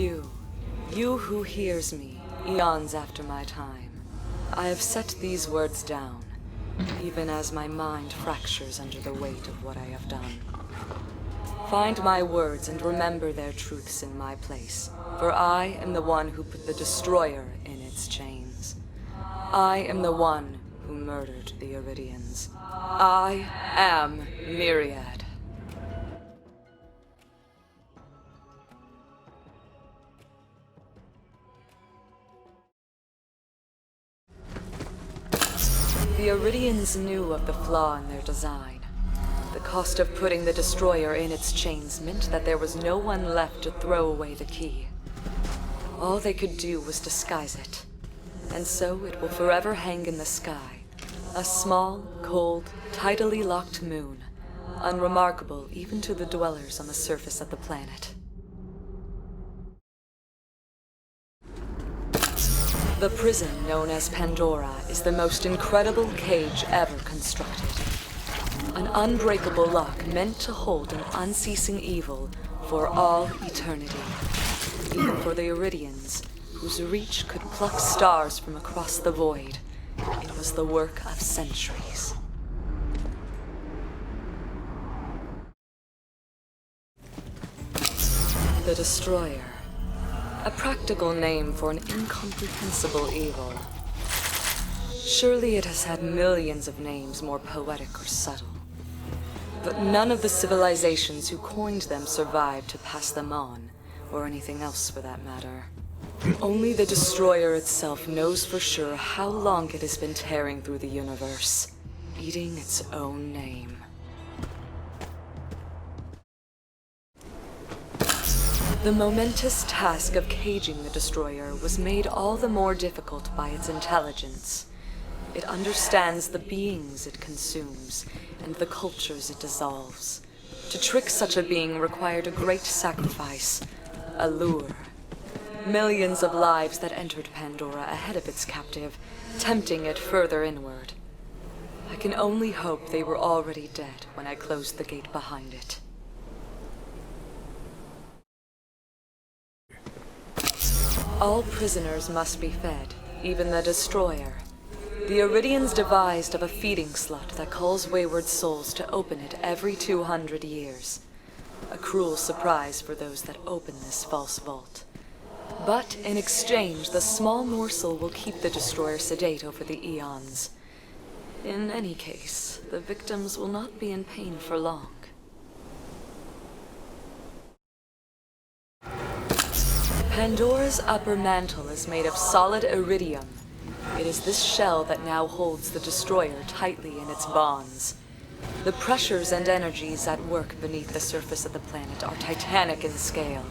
You who hears me, eons after my time, I have set these words down, even as my mind fractures under the weight of what I have done. Find my words and remember their truths in my place, for I am the one who put the Destroyer in its chains. I am the one who murdered the Iridians. I am Nyriad. The Iridians knew of the flaw in their design. The cost of putting the Destroyer in its chains meant that there was no one left to throw away the key. All they could do was disguise it, and so it will forever hang in the sky, a small, cold, tidally locked moon, unremarkable even to the dwellers on the surface of the planet. The prison known as Pandora is the most incredible cage ever constructed. An unbreakable lock meant to hold an unceasing evil for all eternity. Even for the Iridians, whose reach could pluck stars from across the void, it was the work of centuries. The Destroyer. A practical name for an incomprehensible evil. Surely it has had millions of names more poetic or subtle. But none of the civilizations who coined them survived to pass them on, or anything else for that matter. Only the Destroyer itself knows for sure how long it has been tearing through the universe, eating its own name. The momentous task of caging the Destroyer was made all the more difficult by its intelligence. It understands the beings it consumes and the cultures it dissolves. To trick such a being required a great sacrifice, a lure. Millions of lives that entered Pandora ahead of its captive, tempting it further inward. I can only hope they were already dead when I closed the gate behind it. All prisoners must be fed, even the Destroyer. The Iridians devised of a feeding slot that calls wayward souls to open it every 200 years. A cruel surprise for those that open this false vault. But in exchange, the small morsel will keep the Destroyer sedate over the eons. In any case, the victims will not be in pain for long. Pandora's upper mantle is made of solid iridium. It is this shell that now holds the Destroyer tightly in its bonds. The pressures and energies at work beneath the surface of the planet are titanic in scale.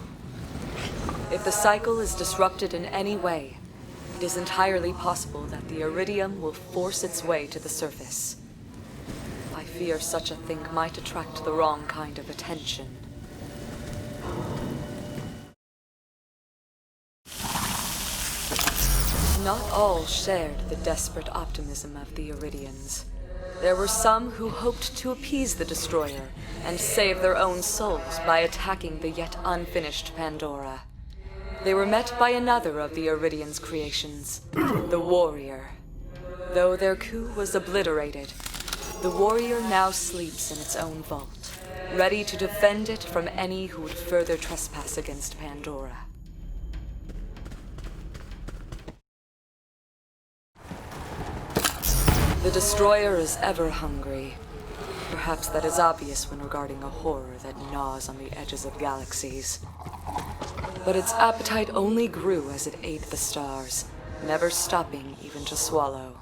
If the cycle is disrupted in any way, it is entirely possible that the iridium will force its way to the surface. I fear such a thing might attract the wrong kind of attention. Not all shared the desperate optimism of the Iridians. There were some who hoped to appease the Destroyer and save their own souls by attacking the yet unfinished Pandora. They were met by another of the Iridians' creations, the Warrior. Though their coup was obliterated, the Warrior now sleeps in its own vault, ready to defend it from any who would further trespass against Pandora. The Destroyer is ever hungry. Perhaps that is obvious when regarding a horror that gnaws on the edges of galaxies. But its appetite only grew as it ate the stars, never stopping even to swallow.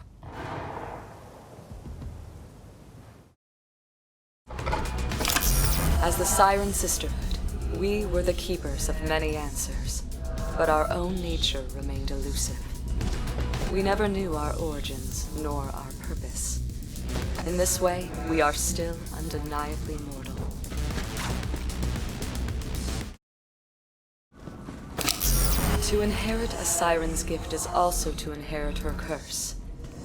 As the Siren Sisterhood, we were the keepers of many answers, but our own nature remained elusive. We never knew our origins, nor our purpose. In this way, we are still undeniably mortal. To inherit a siren's gift is also to inherit her curse.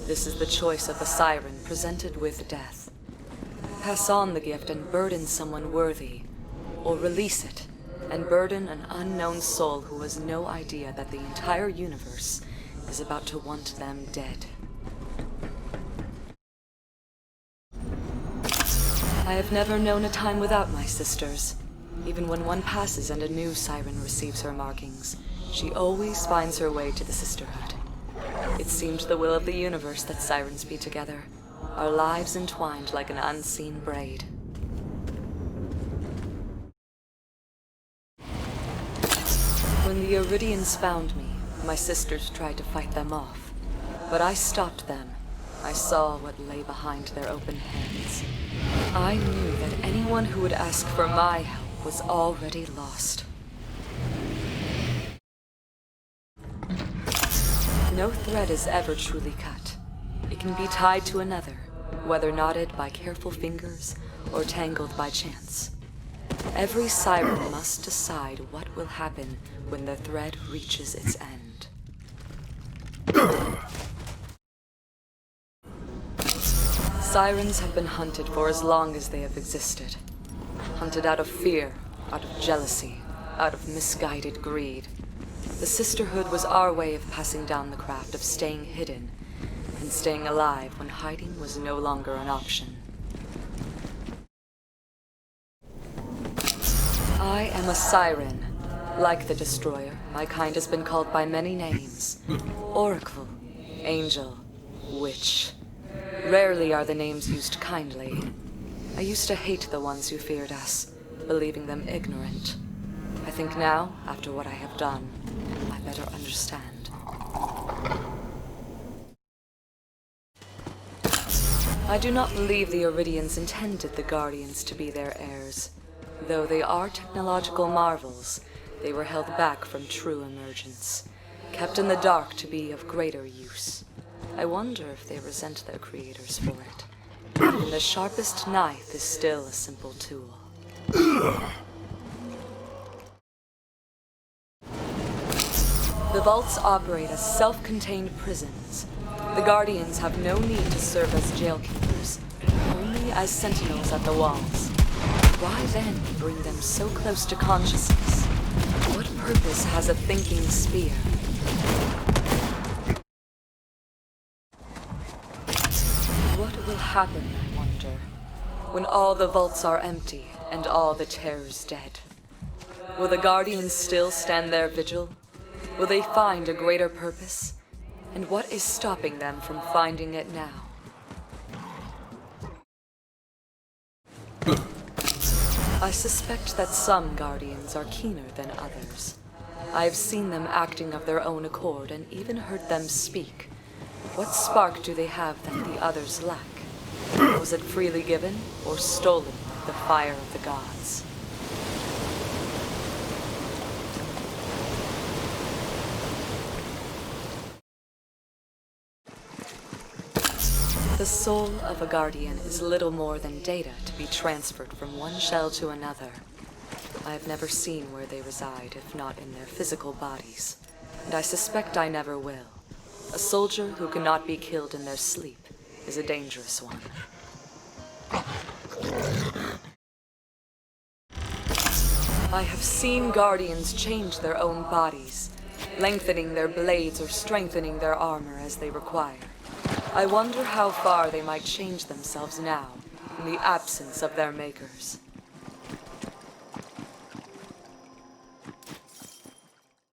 This is the choice of the siren presented with death. Pass on the gift and burden someone worthy, or release it and burden an unknown soul who has no idea that the entire universe is about to want them dead. I have never known a time without my sisters. Even when one passes and a new siren receives her markings, she always finds her way to the sisterhood. It seemed the will of the universe that sirens be together, our lives entwined like an unseen braid. When the Iridians found me, my sisters tried to fight them off, but I stopped them. I saw what lay behind their open hands. I knew that anyone who would ask for my help was already lost. No thread is ever truly cut. It can be tied to another, whether knotted by careful fingers or tangled by chance. Every siren must decide what will happen when the thread reaches its end. Sirens have been hunted for as long as they have existed. Hunted out of fear, out of jealousy, out of misguided greed. The sisterhood was our way of passing down the craft of staying hidden and staying alive when hiding was no longer an option. I am a siren. Like the Destroyer, my kind has been called by many names. Oracle, Angel, Witch. Rarely are the names used kindly. I used to hate the ones who feared us, believing them ignorant. I think now, after what I have done, I better understand. I do not believe the Iridians intended the Guardians to be their heirs. Though they are technological marvels, they were held back from true emergence, kept in the dark to be of greater use. I wonder if they resent their creators for it. Even the sharpest knife is still a simple tool. The vaults operate as self-contained prisons. The Guardians have no need to serve as jailkeepers, only as sentinels at the walls. Why then bring them so close to consciousness? What purpose has a thinking spear? What will happen, I wonder, when all the vaults are empty and all the terrors dead? Will the Guardians still stand their vigil? Will they find a greater purpose? And what is stopping them from finding it now? I suspect that some Guardians are keener than others. I have seen them acting of their own accord and even heard them speak. What spark do they have that the others lack? Was it freely given or stolen like the fire of the gods? The soul of a Guardian is little more than data to be transferred from one shell to another. I have never seen where they reside, if not in their physical bodies, and I suspect I never will. A soldier who cannot be killed in their sleep is a dangerous one. I have seen Guardians change their own bodies, lengthening their blades or strengthening their armor as they require. I wonder how far they might change themselves now, in the absence of their makers.